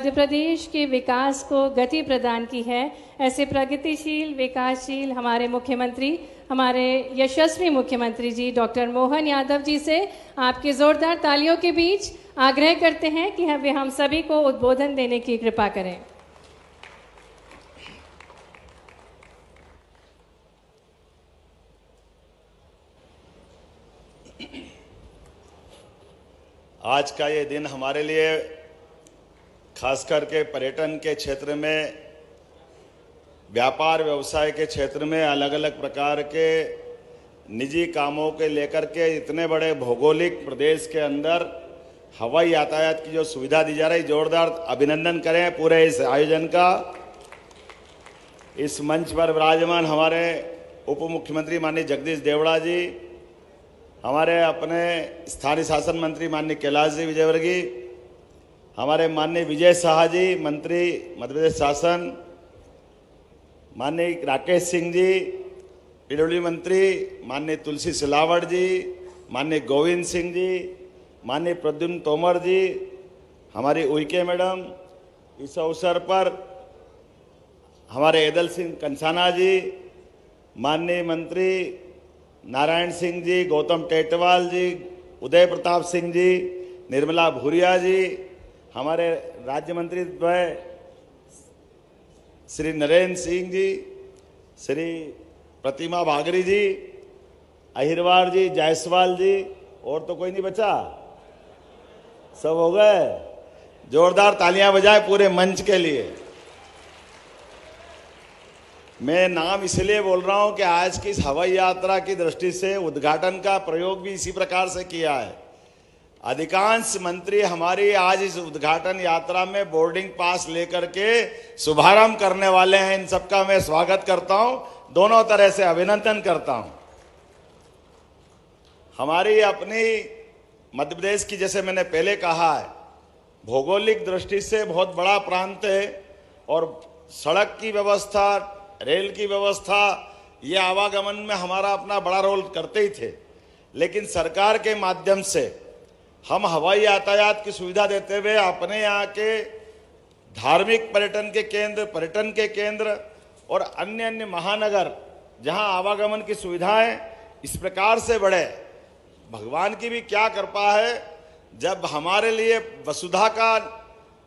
मध्य प्रदेश के विकास को गति प्रदान की है। ऐसे प्रगतिशील विकासशील हमारे मुख्यमंत्री, हमारे यशस्वी मुख्यमंत्री जी डॉक्टर मोहन यादव जी से आपके जोरदार तालियों के बीच आग्रह करते हैं कि हम सभी को उद्बोधन देने की कृपा करें। आज का ये दिन हमारे लिए खास करके पर्यटन के क्षेत्र में, व्यापार व्यवसाय के क्षेत्र में, अलग अलग प्रकार के निजी कामों के लेकर के इतने बड़े भौगोलिक प्रदेश के अंदर हवाई यातायात की जो सुविधा दी जा रही, जोरदार अभिनंदन करें पूरे इस आयोजन का। इस मंच पर विराजमान हमारे उप मुख्यमंत्री माननीय जगदीश देवड़ा जी, हमारे अपने स्थानीय शासन मंत्री माननीय कैलाश जी विजयवर्गीय, हमारे माननीय विजय शाह जी मंत्री मध्य प्रदेश शासन, माननीय राकेश सिंह जी पीडब्ल्यूडी मंत्री, माननीय तुलसी सिलावट जी, माननीय गोविंद सिंह जी, माननीय प्रद्युम्न तोमर जी, हमारी उइके मैडम, इस अवसर पर हमारे एदल सिंह कंसाना जी, माननीय मंत्री नारायण सिंह जी, गौतम टेटवाल जी, उदय प्रताप सिंह जी, निर्मला भूरिया जी, हमारे राज्य मंत्री द्वय श्री नरेंद्र सिंह जी, श्री प्रतिमा बागरी जी, अहिरवार जी, जायसवाल जी, और तो कोई नहीं बचा, सब हो गए। जोरदार तालियां बजाएं पूरे मंच के लिए। मैं नाम इसलिए बोल रहा हूं कि आज की इस हवाई यात्रा की दृष्टि से उद्घाटन का प्रयोग भी इसी प्रकार से किया है। अधिकांश मंत्री हमारी आज इस उद्घाटन यात्रा में बोर्डिंग पास लेकर के शुभारंभ करने वाले हैं। इन सबका मैं स्वागत करता हूं, दोनों तरह से अभिनंदन करता हूं। हमारी अपनी मध्य प्रदेश की, जैसे मैंने पहले कहा है, भौगोलिक दृष्टि से बहुत बड़ा प्रांत है और सड़क की व्यवस्था, रेल की व्यवस्था, ये आवागमन में हमारा अपना बड़ा रोल करते ही थे। लेकिन सरकार के माध्यम से हम हवाई यातायात की सुविधा देते हुए अपने यहाँ के धार्मिक पर्यटन के केंद्र और अन्य महानगर जहाँ आवागमन की सुविधाएं इस प्रकार से बढ़े, भगवान की भी क्या कृपा है। जब हमारे लिए वसुधा का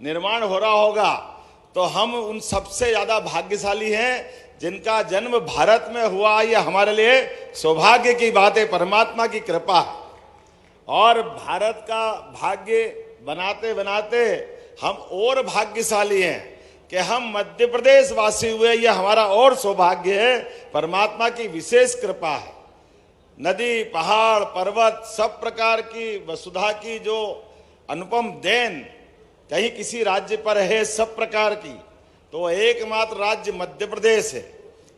निर्माण हो रहा होगा तो हम उन सबसे ज्यादा भाग्यशाली हैं जिनका जन्म भारत में हुआ। ये हमारे लिए सौभाग्य की बात है, परमात्मा की कृपा है। और भारत का भाग्य बनाते बनाते हम और भाग्यशाली हैं कि हम मध्य प्रदेश वासी हुए। ये हमारा और सौभाग्य है, परमात्मा की विशेष कृपा है। नदी, पहाड़, पर्वत, सब प्रकार की वसुधा की जो अनुपम देन कहीं किसी राज्य पर है सब प्रकार की, तो एकमात्र राज्य मध्य प्रदेश है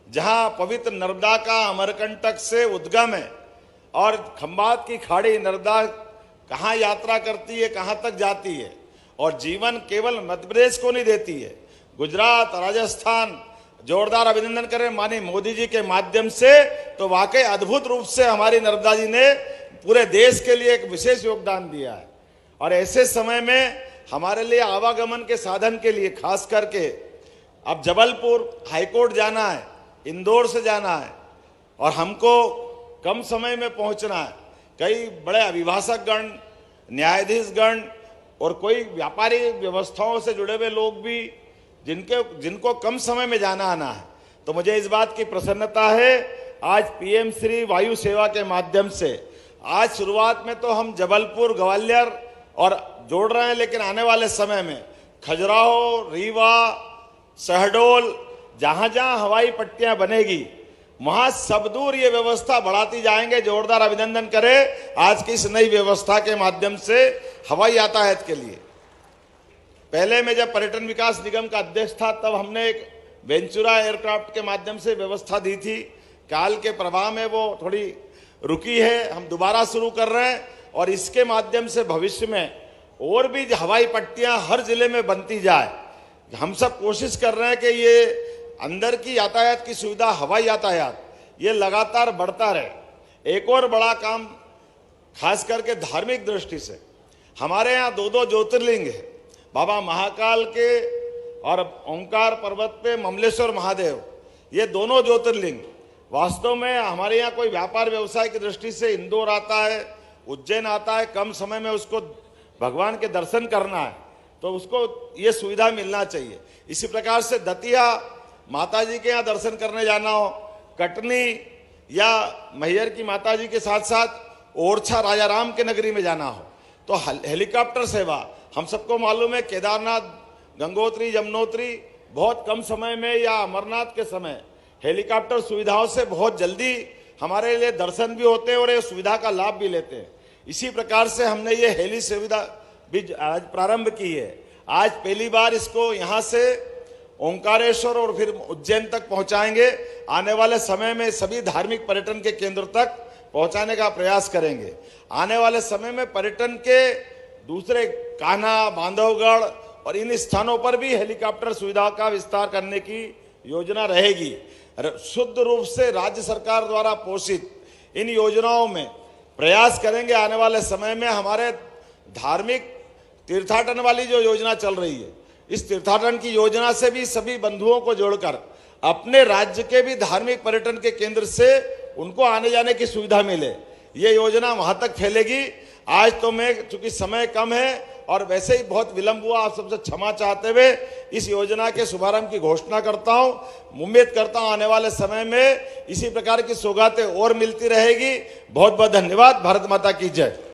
जहां पवित्र नर्मदा का अमरकंटक से उद्गम है और खंबात की खाड़ी नर्मदा कहाँ यात्रा करती है, कहाँ तक जाती है। और जीवन केवल मध्य प्रदेश को नहीं देती है, गुजरात, राजस्थान, जोरदार अभिनंदन करें माननीय मोदी जी के माध्यम से। तो वाकई अद्भुत रूप से हमारी नर्मदा जी ने पूरे देश के लिए एक विशेष योगदान दिया है। और ऐसे समय में हमारे लिए आवागमन के साधन के लिए खास करके अब जबलपुर हाईकोर्ट जाना है, इंदौर से जाना है और हमको कम समय में पहुंचना है। कई बड़े अभिभाषक गण, न्यायाधीश गण और कोई व्यापारी व्यवस्थाओं से जुड़े हुए लोग भी जिनको कम समय में जाना आना है। तो मुझे इस बात की प्रसन्नता है, आज पीएम श्री वायु सेवा के माध्यम से आज शुरुआत में तो हम जबलपुर, ग्वालियर और जोड़ रहे हैं, लेकिन आने वाले समय में खजुराहो, रीवा, शहडोल, जहां जहां हवाई पट्टियां बनेगी वहां सब दूर ये व्यवस्था बढ़ाती जाएंगे। जोरदार अभिनंदन करें आज की इस नई व्यवस्था के माध्यम से हवाई यातायात के लिए। पहले मैं जब पर्यटन विकास निगम का अध्यक्ष था तब हमने एक वेंचुरा एयरक्राफ्ट के माध्यम से व्यवस्था दी थी। काल के प्रभाव में वो थोड़ी रुकी है, हम दोबारा शुरू कर रहे हैं और इसके माध्यम से भविष्य में और भी हवाई पट्टियां हर जिले में बनती जाए। हम सब कोशिश कर रहे हैं कि ये अंदर की यातायात की सुविधा, हवाई यातायात, ये लगातार बढ़ता रहे। एक और बड़ा काम खास करके धार्मिक दृष्टि से हमारे यहाँ 2 ज्योतिर्लिंग है, बाबा महाकाल के और ओंकार पर्वत पे ममलेश्वर महादेव, ये दोनों ज्योतिर्लिंग वास्तव में हमारे यहाँ कोई व्यापार व्यवसाय की दृष्टि से इंदौर आता है, उज्जैन आता है, कम समय में उसको भगवान के दर्शन करना है तो उसको ये सुविधा मिलना चाहिए। इसी प्रकार से दतिया माता जी के यहाँ दर्शन करने जाना हो, कटनी या मैहर की माता जी के साथ साथ ओरछा राजा राम के नगरी में जाना हो तो हेलीकॉप्टर सेवा, हम सबको मालूम है केदारनाथ, गंगोत्री, यमुनोत्री बहुत कम समय में या अमरनाथ के समय हेलीकॉप्टर सुविधाओं से बहुत जल्दी हमारे लिए दर्शन भी होते हैं और ये सुविधा का लाभ भी लेते हैं। इसी प्रकार से हमने ये हेली सुविधा भी आज प्रारंभ की है। आज पहली बार इसको यहाँ से ओंकारेश्वर और फिर उज्जैन तक पहुंचाएंगे। आने वाले समय में सभी धार्मिक पर्यटन के केंद्र तक पहुंचाने का प्रयास करेंगे। आने वाले समय में पर्यटन के दूसरे कान्हा, बांधवगढ़ और इन स्थानों पर भी हेलीकॉप्टर सुविधा का विस्तार करने की योजना रहेगी। शुद्ध रूप से राज्य सरकार द्वारा पोषित इन योजनाओं में प्रयास करेंगे। आने वाले समय में हमारे धार्मिक तीर्थाटन वाली जो योजना चल रही है, इस तीर्थाटन की योजना से भी सभी बंधुओं को जोड़कर अपने राज्य के भी धार्मिक पर्यटन के केंद्र से उनको आने जाने की सुविधा मिले, ये योजना वहां तक फैलेगी। आज तो मैं चूंकि समय कम है और वैसे ही बहुत विलंब हुआ, आप सबसे क्षमा चाहते हुए इस योजना के शुभारंभ की घोषणा करता हूं। उम्मीद करता हूं आने वाले समय में इसी प्रकार की सौगातें और मिलती रहेगी। बहुत बहुत धन्यवाद। भारत माता की जय।